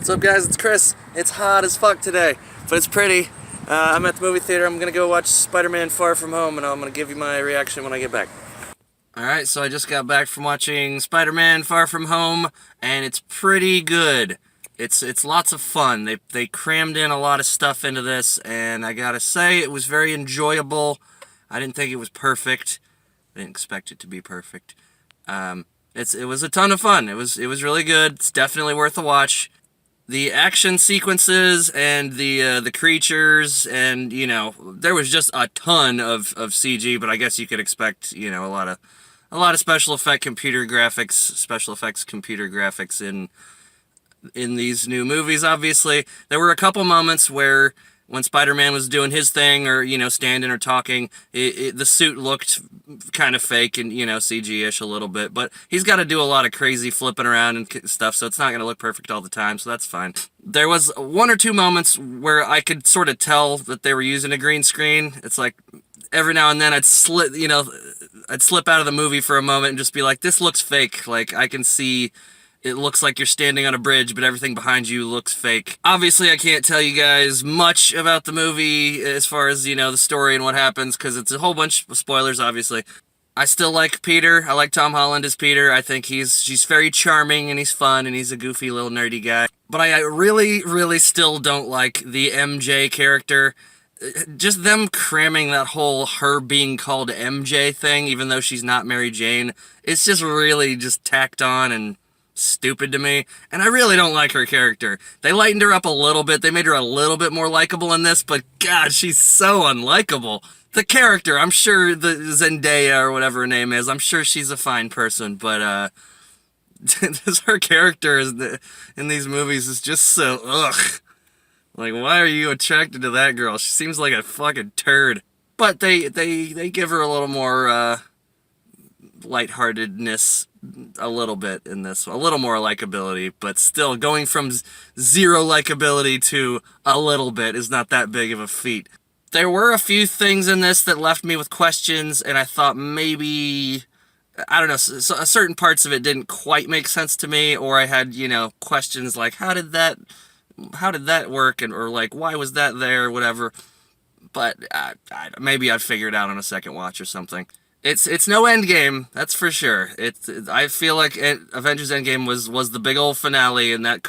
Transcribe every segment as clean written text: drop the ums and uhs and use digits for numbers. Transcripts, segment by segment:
What's up, guys? It's Chris. It's hot as fuck today, but it's pretty. I'm at the movie theater. I'm gonna go watch Spider-Man Far From Home, and I'm gonna give you my reaction when I get back. Alright, so I just got back from watching Spider-Man Far From Home, and it's pretty good. It's lots of fun. They crammed in a lot of stuff into this, and I gotta say, it was very enjoyable. I didn't think it was perfect. I didn't expect it to be perfect. It was a ton of fun. It was really good. It's definitely worth a watch. The action sequences and the creatures, and there was just a ton of CG, but I guess you could expect a lot of special effects computer graphics in these new movies. Obviously, there were a couple moments where when Spider-Man was doing his thing, or standing or talking, the suit looked kind of fake and CG-ish a little bit, but he's got to do a lot of crazy flipping around and stuff, so it's not going to look perfect all the time, so that's fine. There was one or two moments where I could sort of tell that they were using a green screen. It's like every now and then I'd slip out of the movie for a moment and just be like, this looks fake. Like, I can see it looks like you're standing on a bridge, but everything behind you looks fake. Obviously, I can't tell you guys much about the movie as far as, the story and what happens, because it's a whole bunch of spoilers, obviously. I still like Peter. I like Tom Holland as Peter. I think she's very charming, and he's fun, and he's a goofy little nerdy guy. But I really, really still don't like the MJ character. Just them cramming that whole her being called MJ thing, even though she's not Mary Jane, it's just really just tacked on and stupid to me, and I really don't like her character. They lightened her up a little bit. They made her a little bit more likable in this, but God, she's so unlikable. The character, I'm sure the Zendaya or whatever her name is, I'm sure she's a fine person, but her character in these movies is just so ugh. Like, why are you attracted to that girl? She seems like a fucking turd. But they give her a little more lightheartedness a little bit in this, a little more likability, but still going from zero likability to a little bit is not that big of a feat. There were a few things in this that left me with questions, and I thought maybe, I don't know, certain parts of it didn't quite make sense to me, or I had, questions like, how did that work, or like, why was that there, or whatever, but maybe I'd figure it out on a second watch or something. It's no Endgame, that's for sure. I feel like Avengers Endgame was the big old finale, and that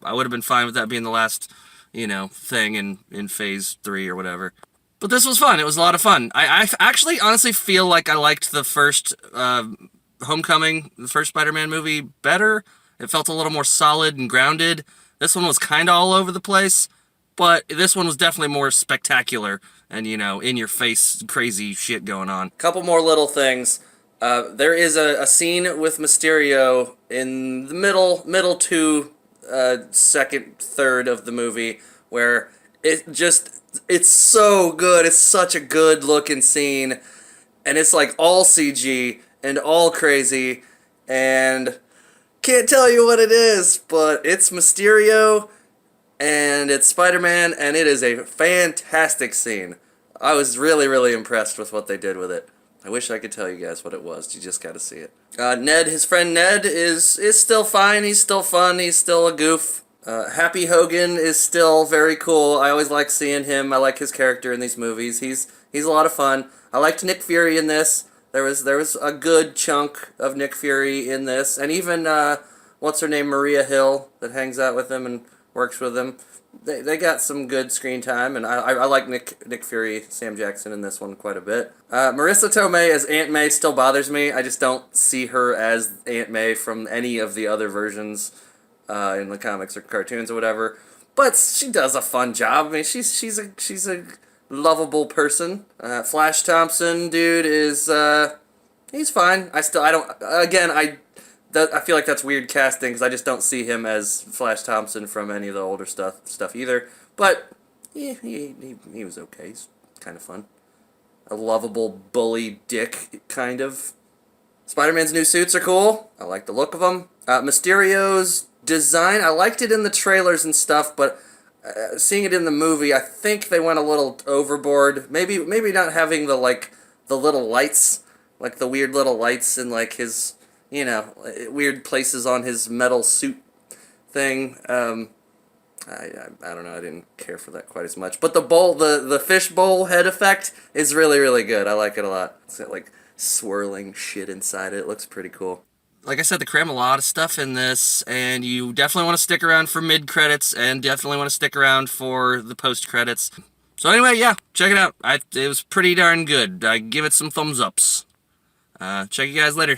I would have been fine with that being the last, thing in Phase 3 or whatever. But this was fun. It was a lot of fun. I actually honestly feel like I liked the first Homecoming, the first Spider-Man movie, better. It felt a little more solid and grounded. This one was kind of all over the place, but this one was definitely more spectacular and, in-your-face crazy shit going on. Couple more little things. There is a scene with Mysterio in the middle to second third of the movie where it's so good. It's such a good-looking scene, and it's like all CG and all crazy, and can't tell you what it is, but it's Mysterio, and it's Spider-Man, and it is a fantastic scene. I was really, really impressed with what they did with it. I wish I could tell you guys what it was. You just gotta see it. Ned, his friend Ned, is still fine. He's still fun. He's still a goof. Happy Hogan is still very cool. I always like seeing him. I like his character in these movies. He's a lot of fun. I liked Nick Fury in this. There was a good chunk of Nick Fury in this, and even what's her name, Maria Hill, that hangs out with him and works with him. They got some good screen time, and I like Nick Fury, Sam Jackson in this one quite a bit. Marissa Tomei as Aunt May still bothers me. I just don't see her as Aunt May from any of the other versions in the comics or cartoons or whatever. But she does a fun job. I mean, she's a lovable person. Flash Thompson, dude, is he's fine. I feel like that's weird casting, because I just don't see him as Flash Thompson from any of the older stuff either. But yeah, he was okay. He's kind of fun. A lovable bully dick, kind of. Spider-Man's new suits are cool. I like the look of them. Mysterio's design, I liked it in the trailers and stuff, but seeing it in the movie, I think they went a little overboard. Maybe not having the little lights, like the weird little lights in like his weird places on his metal suit thing. I don't know. I didn't care for that quite as much. But the bowl, the fish bowl head effect is really, really good. I like it a lot. It's got like swirling shit inside it. It looks pretty cool. Like I said, they cram a lot of stuff in this, and you definitely want to stick around for mid-credits, and definitely want to stick around for the post-credits. So anyway, yeah, check it out. It was pretty darn good. I give it some thumbs ups. Check you guys later.